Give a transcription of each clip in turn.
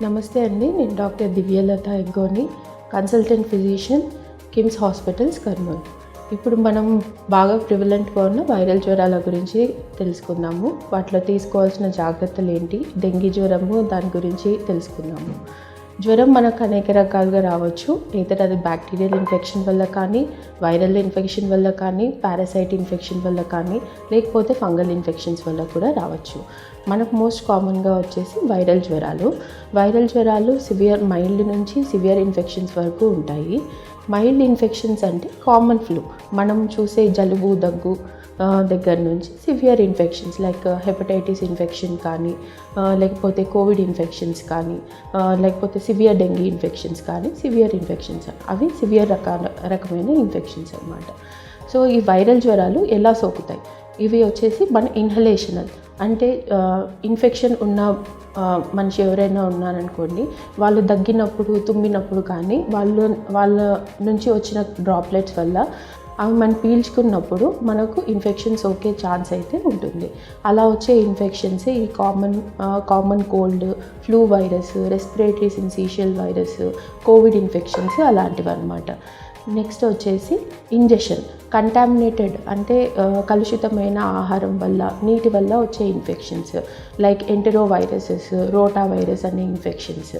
నమస్తే అండి. నేను doctor Divyalatha Eggoni, consultant physician, KIMS hospitals Kurnool. ఇప్పుడు మనం బాగా ప్రివలెంట్గా ఉన్న వైరల్ జ్వరాల గురించి తెలుసుకుందాము. వాటిలో తీసుకోవాల్సిన జాగ్రత్తలు ఏంటి, డెంగీ జ్వరము దాని గురించి తెలుసుకుందాము. జ్వరం మనకు అనేక రకాలుగా రావచ్చు. ఏదైతే అది బ్యాక్టీరియల్ ఇన్ఫెక్షన్ వల్ల కానీ, వైరల్ ఇన్ఫెక్షన్ వల్ల కానీ, పారాసైట్ ఇన్ఫెక్షన్ వల్ల కానీ, లేకపోతే ఫంగల్ ఇన్ఫెక్షన్స్ వల్ల కూడా రావచ్చు. మనకు మోస్ట్ కామన్గా వచ్చేసి వైరల్ జ్వరాలు మైల్డ్ నుంచి సివియర్ ఇన్ఫెక్షన్స్ వరకు ఉంటాయి. మైల్డ్ ఇన్ఫెక్షన్స్ అంటే కామన్ ఫ్లూ, మనం చూసే జలుబు దగ్గు దగ్గర నుంచి severe infections like hepatitis infection కానీ, లేకపోతే కోవిడ్ ఇన్ఫెక్షన్స్ కానీ, లేకపోతే సివియర్ డెంగీ ఇన్ఫెక్షన్స్ కానీ, సివియర్ ఇన్ఫెక్షన్స్ అవి సివియర్ రకమైన ఇన్ఫెక్షన్స్ అన్నమాట. సో ఈ వైరల్ జ్వరాలు ఎలా సోకుతాయి? ఇవి వచ్చేసి మన ఇన్హలేషనల్ అంటే ఇన్ఫెక్షన్ ఉన్న మనిషి ఎవరైనా ఉన్నారనుకోండి, వాళ్ళు దగ్గినప్పుడు తుమ్మినప్పుడు కానీ వాళ్ళ నుంచి వచ్చిన డ్రాప్లెట్స్ వల్ల అవి మనం పీల్చుకున్నప్పుడు మనకు ఇన్ఫెక్షన్ సోకే ఛాన్స్ అయితే ఉంటుంది. అలా వచ్చే ఇన్ఫెక్షన్స్ ఈ common cold, flu virus, respiratory syncytial virus, Covid infections అలాంటివి అన్నమాట. నెక్స్ట్ వచ్చేసి ఇంజెక్షన్, కంటామినేటెడ్ అంటే కలుషితమైన ఆహారం వల్ల, నీటి వల్ల వచ్చే infections like entero viruses, rota virus అనే ఇన్ఫెక్షన్స్.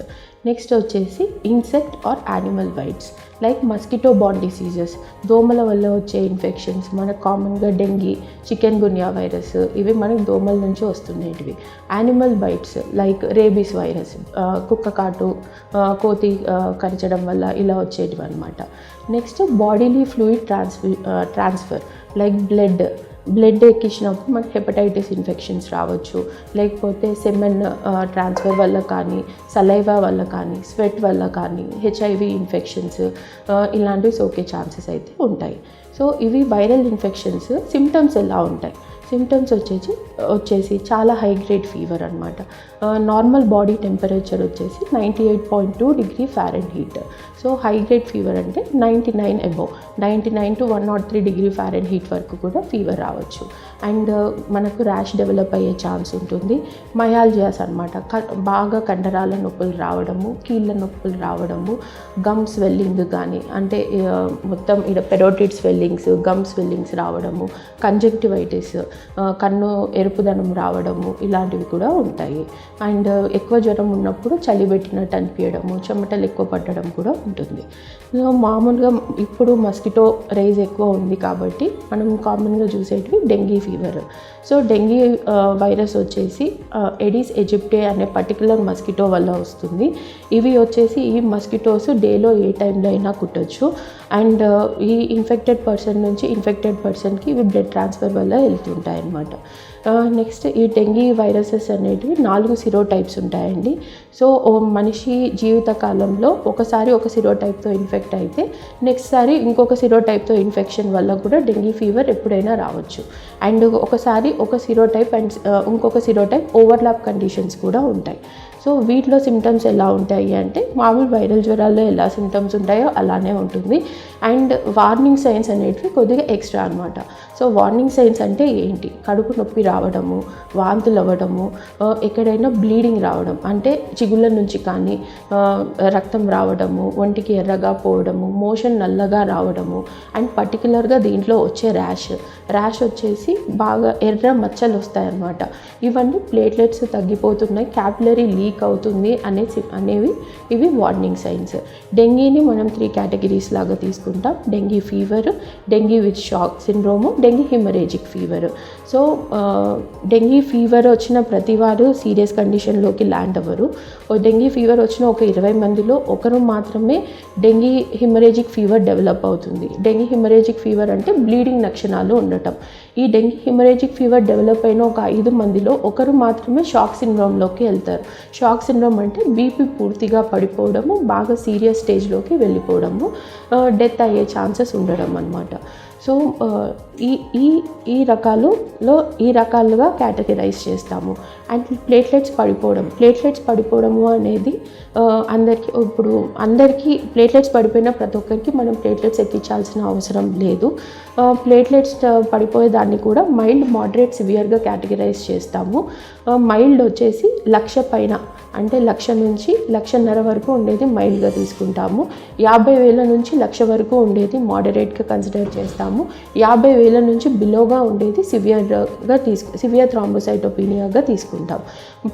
నెక్స్ట్ వచ్చేసి insect or animal bites like mosquito borne diseases, దోమల వల్ల వచ్చే ఇన్ఫెక్షన్స్. మనకు కామన్గా డెంగీ, చికెన్ గున్యా వైరస్ ఇవి మనకు దోమల నుంచి వస్తున్నాయి. Animal bites like rabies virus, కుక్క కాటు, కోతి కరచడం వల్ల ఇలా వచ్చేటివి అనమాట. Next bodily fluid transfer like blood ఎక్కించినప్పుడు మనకి హెపటైటిస్ ఇన్ఫెక్షన్స్ రావచ్చు, లేకపోతే సెమెన్ ట్రాన్స్ఫర్ వల్ల కానీ, సలైవా వల్ల కానీ, స్వెట్ వల్ల కానీ హెచ్ఐవి ఇన్ఫెక్షన్స్ ఇలాంటివి సోకే ఛాన్సెస్ అయితే ఉంటాయి. సో ఇవి వైరల్ ఇన్ఫెక్షన్స్. సిమ్టమ్స్ ఎలా ఉంటాయి? సిమ్టమ్స్ వచ్చేసి చాలా హై గ్రేడ్ ఫీవర్ అనమాట. నార్మల్ బాడీ టెంపరేచర్ వచ్చేసి 98.2 degree Fahrenheit. So high grade fever అంటే 99 అబోవ్, 99 to 103 డిగ్రీ ఫారెన్హీట్ వరకు కూడా ఫీవర్ రావచ్చు. అండ్ మనకు ర్యాష్ డెవలప్ అయ్యే ఛాన్స్ ఉంటుంది. మయాల్జియాస్ అనమాట, బాగా కండరాల నొప్పులు రావడము, కీళ్ళ నొప్పులు రావడము, గమ్ స్వెల్లింగ్ కానీ అంటే మొత్తం ఇక్కడ పెరోటిడ్ స్వెల్లింగ్స్, గమ్ స్వెల్లింగ్స్ రావడము, కంజంక్టివైటిస్, కన్ను ఎరుపుదనం రావడము ఇలాంటివి కూడా ఉంటాయి. అండ్ ఎక్కువ జ్వరం ఉన్నప్పుడు చలి పెట్టినట్టు అనిపించడము, చెమటలు ఎక్కువ పట్టడం కూడా ఉంటుంది. మామూలుగా ఇప్పుడు మస్కిటో రైజ్ ఎక్కువ ఉంది కాబట్టి మనం కామన్గా చూసేటివి dengue fever. So dengue virus వచ్చేసి ఎడిస్ ఎజిప్టే అనే పర్టికులర్ మస్కిటో వల్ల వస్తుంది. ఇవి వచ్చేసి ఈ మస్కిటోస్ డేలో ఏ టైంలో అయినా కుట్టచ్చు. అండ్ ఈ ఇన్ఫెక్టెడ్ పర్సన్ నుంచి ఇన్ఫెక్టెడ్ పర్సన్కి ఇవి బ్లడ్ ట్రాన్స్ఫర్ వల్ల వెళ్తుంటాయి అన్నమాట. నెక్స్ట్ ఈ డెంగీ వైరసెస్ అనేటివి 4 సిరోటైప్స్ ఉంటాయండి. సో మనిషి జీవిత కాలంలో ఒకసారి ఒక సిరోటైప్తో ఇన్ఫెక్ట్ అయితే నెక్స్ట్ సారి ఇంకొక సిరోటైప్తో ఇన్ఫెక్షన్ వల్ల కూడా డెంగీ ఫీవర్ ఎప్పుడైనా రావచ్చు. అండ్ ఒకసారి ఒక సిరోటైప్ అండ్ ఇంకొక సిరోటైప్ ఓవర్లాప్ కండిషన్స్ కూడా ఉంటాయి. సో వీటిలో సిమ్టమ్స్ ఎలా ఉంటాయి అంటే మామూలు వైరల్ జ్వరాల్లో ఎలా సిమ్టమ్స్ ఉంటాయో అలానే ఉంటుంది. అండ్ వార్నింగ్ సైన్స్ అనేటివి కొద్దిగా ఎక్స్ట్రా అనమాట. సో వార్నింగ్ సైన్స్ అంటే ఏంటి? కడుపు నొప్పి రావడము, వాంతులు అవ్వడము, ఎక్కడైనా బ్లీడింగ్ రావడం అంటే చిగుళ్ళ నుంచి కానీ రక్తం రావడము, ఒంటికి ఎర్రగా పోవడము, మోషన్ నల్లగా రావడము, అండ్ పర్టికులర్గా దీంట్లో వచ్చే ర్యాష్ వచ్చేసి బాగా ఎర్ర మచ్చలు వస్తాయన్నమాట. ఇవన్నీ ప్లేట్లెట్స్ తగ్గిపోతున్నాయి, క్యాపిలరీ లీక్ అవుతుంది ఇవి వార్నింగ్ సైన్స్. డెంగీని మనం 3 కేటగిరీస్ లాగా తీసుకుంటాం. Dengue fever, dengue with shock syndrome, dengue haemorrhagic fever. So dengue fever వచ్చిన ప్రతి వారు సీరియస్ కండిషన్లోకి ల్యాండ్ అవ్వరు. డెంగీ ఫీవర్ వచ్చిన ఒక 20 మందిలో ఒకరు మాత్రమే డెంగీ హిమరేజిక్ ఫీవర్ డెవలప్ అవుతుంది. డెంగీ హిమరేజిక్ ఫీవర్ అంటే బ్లీడింగ్ లక్షణాలు ఉండటం. ఈ డెంగీ హిమరేజిక్ ఫీవర్ డెవలప్ అయిన ఒక 5 మందిలో ఒకరు మాత్రమే షాక్ సిండ్రోమ్లోకి వెళ్తారు. షాక్ సిండ్రోమ్ అంటే బీపీ పూర్తిగా పడిపోవడము, బాగా సీరియస్ స్టేజ్లోకి వెళ్ళిపోవడము, డెత్ అయ్యే ఛాన్సెస్ ఉండడం అన్నమాట. సో ఈ ఈ ఈ రకాలుగా కేటగిరైజ్ చేస్తాము. అండ్ ప్లేట్లెట్స్ పడిపోవడము అనేది అందరికీ ప్లేట్లెట్స్ పడిపోయిన ప్రతి ఒక్కరికి మనం ప్లేట్లెట్స్ ఎక్కించాల్సిన అవసరం లేదు. ప్లేట్లెట్స్ పడిపోయేదాన్ని కూడా మైల్డ్, మోడరేట్, సివియర్గా కేటగిరైజ్ చేస్తాము. మైల్డ్ వచ్చేసి 1,00,000 పైన, అంటే 1,00,000 నుంచి 1,50,000 వరకు ఉండేది మైల్డ్గా తీసుకుంటాము. 50,000 నుంచి 1,00,000 వరకు ఉండేది మోడరేట్గా కన్సిడర్ చేస్తాము. 50,000 నుంచి బిలోగా ఉండేది సివియర్ థ్రాంబోసైటోపీనియాగా తీసుకుంటాం.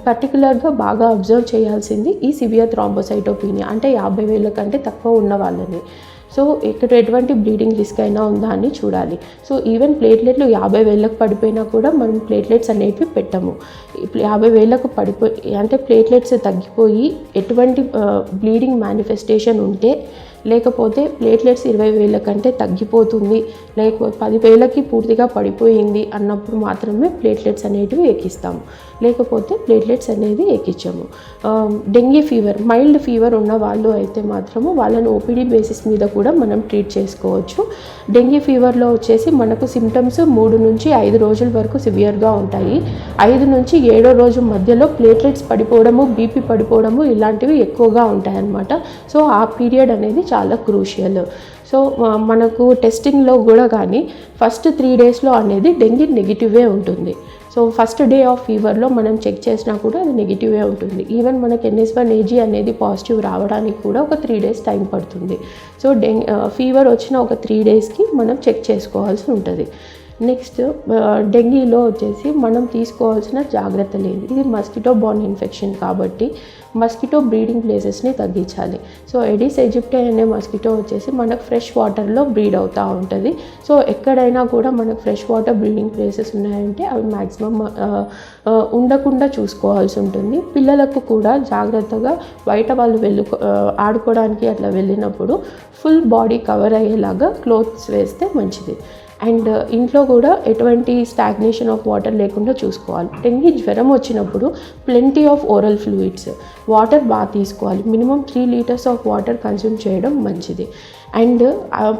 పర్టికులర్గా బాగా అబ్జర్వ్ చేయాల్సింది ఈ సివియర్ థ్రాంబోసైటోపీనియా, అంటే 50,000 కంటే తక్కువ ఉన్న వాళ్ళని. సో ఇక్కడ ఎటువంటి బ్లీడింగ్ రిస్క్ అయినా ఉందా అని చూడాలి. సో ఈవెన్ ప్లేట్లెట్లు 50,000కు పడిపోయినా కూడా మనం ప్లేట్లెట్స్ అనేటివి పెట్టము. 50,000కు అంటే ప్లేట్లెట్స్ తగ్గిపోయి ఎటువంటి బ్లీడింగ్ మేనిఫెస్టేషన్ ఉంటే, లేకపోతే ప్లేట్లెట్స్ 20,000 కంటే తగ్గిపోతుంది, లేకపోతే 10,000కి పూర్తిగా పడిపోయింది అన్నప్పుడు మాత్రమే ప్లేట్లెట్స్ అనేటివి ఎక్కిస్తాము, లేకపోతే ప్లేట్లెట్స్ అనేది ఎక్కించము. డెంగీ ఫీవర్, మైల్డ్ ఫీవర్ ఉన్న వాళ్ళు అయితే మాత్రము వాళ్ళని ఓపీడీ బేసిస్ మీద కూడా మనం ట్రీట్ చేసుకోవచ్చు. డెంగీ ఫీవర్లో వచ్చేసి మనకు సిమ్టమ్స్ 3 నుంచి 5 రోజుల వరకు సివియర్గా ఉంటాయి. 5 నుంచి 7వ రోజు మధ్యలో ప్లేట్లెట్స్ పడిపోవడము, బీపీ పడిపోవడము ఇలాంటివి ఎక్కువగా ఉంటాయన్నమాట. సో ఆ పీరియడ్ అనేది చాలా క్రూషియల్. సో మనకు టెస్టింగ్లో కూడా కానీ ఫస్ట్ 3 డేస్లో అనేది డెంగీ నెగిటివే ఉంటుంది. సో ఫస్ట్ డే ఆఫ్ ఫీవర్లో మనం చెక్ చేసినా కూడా అది నెగిటివే ఉంటుంది. ఈవెన్ మనకి NS1-AG అనేది పాజిటివ్ రావడానికి కూడా ఒక 3 డేస్ టైం పడుతుంది. సో ఫీవర్ వచ్చిన ఒక 3 డేస్కి మనం చెక్ చేసుకోవాల్సి ఉంటుంది. నెక్స్ట్ డెంగీలో వచ్చేసి మనం తీసుకోవాల్సిన జాగ్రత్తలు ఏంటి? ఇది మస్కిటో బోర్న్ ఇన్ఫెక్షన్ కాబట్టి మస్కిటో బ్రీడింగ్ ప్లేసెస్ని తగ్గించాలి. సో ఎడిస్ ఎజిప్టి అనే మస్కిటో వచ్చేసి మనకు ఫ్రెష్ వాటర్లో బ్రీడ్ అవుతూ ఉంటుంది. సో ఎక్కడైనా కూడా మనకు ఫ్రెష్ వాటర్ బ్రీడింగ్ ప్లేసెస్ ఉన్నాయంటే అవి మ్యాక్సిమం ఉండకుండా చూసుకోవాల్సి ఉంటుంది. పిల్లలకు కూడా జాగ్రత్తగా బయట వాళ్ళు ఆడుకోవడానికి అట్లా వెళ్ళినప్పుడు ఫుల్ బాడీ కవర్ అయ్యేలాగా క్లోత్స్ వేస్తే మంచిది. అండ్ ఇంట్లో కూడా ఎటువంటి స్టాగ్నేషన్ ఆఫ్ వాటర్ లేకుండా చూసుకోవాలి. డెంగీ జ్వరం వచ్చినప్పుడు plenty of oral fluids, water బాగా తీసుకోవాలి. Minimum 3 litres of water consume చేయడం మంచిది. అండ్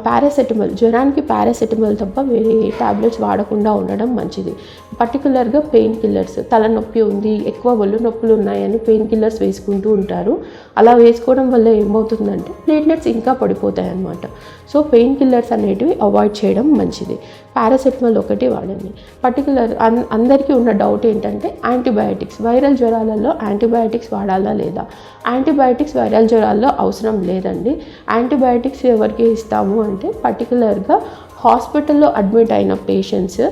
పారాసెటమాల్, జ్వరానికి పారాసెటమాల్ తప్ప వేరే ఏ ట్యాబ్లెట్స్ వాడకుండా ఉండడం మంచిది. పర్టికులర్గా పెయిన్ కిల్లర్స్, తలనొప్పి ఉంది, ఎక్కువ ఒళ్ళు నొప్పులు ఉన్నాయని పెయిన్ కిల్లర్స్ వేసుకుంటూ ఉంటారు. అలా వేసుకోవడం వల్ల ఏమవుతుందంటే ప్లేట్లెట్స్ ఇంకా పడిపోతాయి అన్నమాట. సో పెయిన్ కిల్లర్స్ అనేటివి అవాయిడ్ చేయడం మంచిది. పారాసెటమాల్ ఒకటి వాడండి. అందరికీ ఉన్న డౌట్ ఏంటంటే యాంటీబయాటిక్స్, వైరల్ జ్వరాలలో యాంటీబయాటిక్స్ వాడాలా లేదా? యాంటీబయాటిక్స్ వైరల్ జ్వరాల్లో అవసరం లేదండి. యాంటీబయాటిక్స్ ఎవరికి ఇస్తాము అంటే పర్టికులర్గా హాస్పిటల్లో అడ్మిట్ అయిన పేషెంట్స్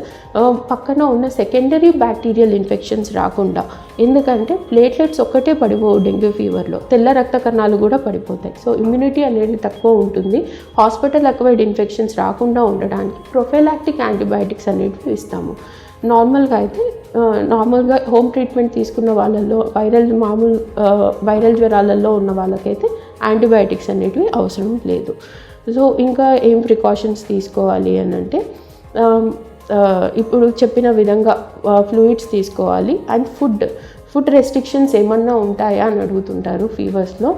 పక్కన ఉన్న సెకండరీ బ్యాక్టీరియల్ ఇన్ఫెక్షన్స్ రాకుండా, ఎందుకంటే ప్లేట్లెట్స్ ఒక్కటే పడిపోవు డెంగ్యూ ఫీవర్లో, తెల్ల రక్త కణాలు కూడా పడిపోతాయి. సో ఇమ్యూనిటీ అనేది తక్కువ ఉంటుంది. హాస్పిటల్ అక్వైర్డ్ ఇన్ఫెక్షన్స్ రాకుండా ఉండడానికి ప్రొఫైలాక్టిక్ యాంటీబయాటిక్స్ అనేవి ఇస్తాము. నార్మల్గా హోమ్ ట్రీట్మెంట్ తీసుకున్న వాళ్ళల్లో వైరల్ జ్వరాలలో ఉన్న వాళ్ళకైతే యాంటీబయాటిక్స్ అనేటివి అవసరం లేదు. సో ఇంకా ఏం ప్రికాషన్స్ తీసుకోవాలి అని అంటే ఇప్పుడు చెప్పిన విధంగా ఫ్లూయిడ్స్ తీసుకోవాలి. అండ్ ఫుడ్ రెస్ట్రిక్షన్స్ ఏమన్నా ఉంటాయా అని అడుగుతుంటారు ఫీవర్స్లో.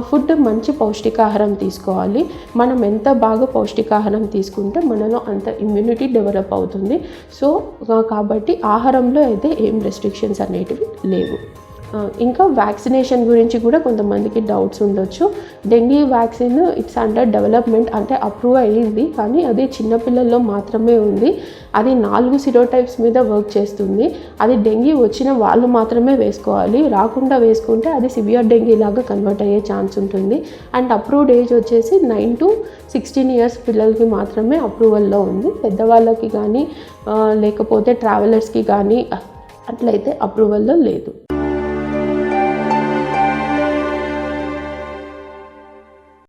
ఫుడ్ మంచి పౌష్టికాహారం తీసుకోవాలి. మనం ఎంత బాగా పౌష్టికాహారం తీసుకుంటే మనలో అంత ఇమ్యూనిటీ డెవలప్ అవుతుంది. సో కాబట్టి ఆహారంలో అయితే ఏం రెస్ట్రిక్షన్స్ అనేటివి లేవు. ఇంకా వ్యాక్సినేషన్ గురించి కూడా కొంతమందికి డౌట్స్ ఉండొచ్చు. Dengue vaccine it's under development, అంటే అప్రూవ్ అయ్యింది, కానీ అది చిన్నపిల్లల్లో మాత్రమే ఉంది. అది 4 సిరోటైప్స్ మీద వర్క్ చేస్తుంది. అది డెంగీ వచ్చిన వాళ్ళు మాత్రమే వేసుకోవాలి. రాకుండా వేసుకుంటే అది సివియర్ డెంగీ లాగా కన్వర్ట్ అయ్యే ఛాన్స్ ఉంటుంది. అండ్ అప్రూవ్డ్ ఏజ్ వచ్చేసి 9 to 16 ఇయర్స్ పిల్లలకి మాత్రమే అప్రూవల్లో ఉంది. పెద్దవాళ్ళకి కానీ లేకపోతే ట్రావెలర్స్కి కానీ అట్లయితే అప్రూవల్లో లేదు.